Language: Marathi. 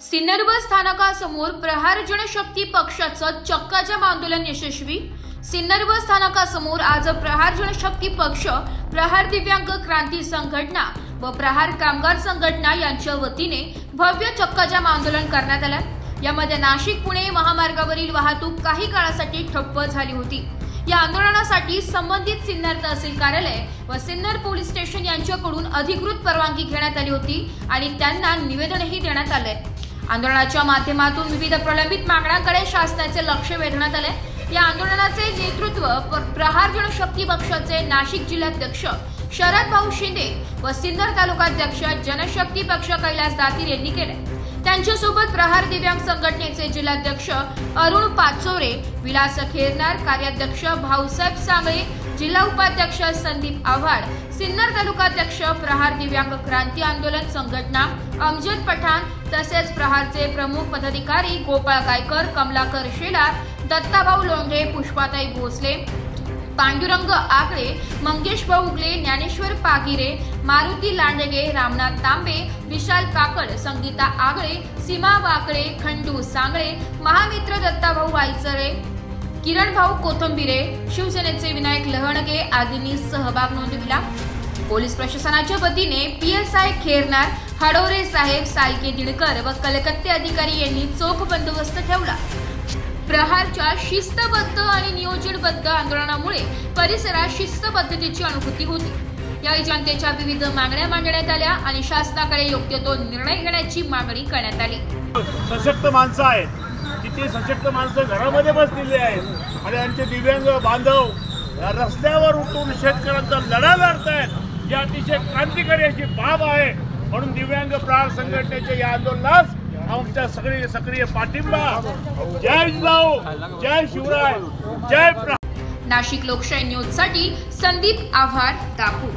सिन्नर बस स्थानकासमोर प्रहार जनशक्ती पक्षाचं चक्काजाम आंदोलन यशस्वी। सिन्नर बस स्थानकासमोर आज प्रहार जनशक्ती पक्ष, प्रहार दिव्यांग क्रांती संघटना व प्रहार कामगार संघटना यांच्या वतीने भव्य चक्काजाम आंदोलन करण्यात आलं। यामध्ये नाशिक पुणे महामार्गावरील वाहतूक काही काळासाठी ठप्प झाली होती। या आंदोलनासाठी संबंधित सिन्नर तहसील कार्यालय व सिन्नर पोलीस स्टेशन यांच्याकडून अधिकृत परवानगी घेण्यात आली होती आणि त्यांना निवेदनही देण्यात आले। आंदोलनाच्या माध्यमातून विविध प्रलंबित मागण्यांकडे शासनाचे लक्ष वेधण्यात आले। या आंदोलनाचे नेतृत्व प्रहार जनशक्ती पक्षाचे नाशिक जिल्हाध्यक्ष शरद भाऊ शिंदे व सिन्नर तालुकाध्यक्ष जनशक्ती पक्ष कैलास दातीर यांनी केले। त्यांच्यासोबत प्रहार दिव्यांग संघटनेचे जिल्हाध्यक्ष अरुण पाचोरे, विलास खेरनार, कार्याध्यक्ष भाऊसाहेब सांगळे, जिल्हा उपाध्यक्ष संदीप आव्हाड, सिन्नर तालुकाध्यक्ष प्रहार दिव्यांग क्रांती आंदोलन संघटना अमजद पठाण, तसेच प्रहारचे प्रमुख पदाधिकारी गोपाळ गायकर, कमलाकर शेलार, दत्ताभाऊ लोंढे, पुष्पाताई भोसले, पांडुरंग आगळे, मंगेश भाऊ उगले, ज्ञानेश्वर पागिरे, मारुती लांडगे, रामनाथ तांबे, विशाल काकड, संगीता आगळे, सीमा वाकळे, खंडू सांगळे, महामित्र दत्ताभाऊ वायचरे, किरण भाऊ कोथंबिरे, शिवसेनेचे विनायक लहणगे आदींनी सहभाग नोंदविला। पोलीस प्रशासनाच्या वतीने PSI खेरनार, हडोरे साहेब, सालके दिडकर व कलकत्ते अधिकारी यांनी चोख बंदोबस्त ठेवला। प्रहारच्या शिस्तबद्ध आणि नियोजनबद्ध आंदोलनामुळे परिसरात शिस्तबद्धतेची अनुभूती होती। यावेळी जनतेच्या विविध मागण्या मांडण्यात आल्या आणि शासनाकडे योग्य तो निर्णय घेण्याची मागणी करण्यात आली। सशक्त माणसं आहेत, किती सशक्त माणसं घरामध्ये बसलेली आहेत आणि आमचे दिव्यांग बांधव रस्त्यावर उठून शेतकऱ्यांचा लढा लढतायत। ही अतिशय क्रांतिकारी अशी बाब आहे। म्हणून दिव्यांग प्रहार संघटनेच्या या आंदोलनास आमचा सक्रिय पाठिंबा। जय जिजाऊ, जय शिवराय, जय प्रहार। नाशिक लोकशाही न्यूज साठी संदीप आव्हाड, दापूर।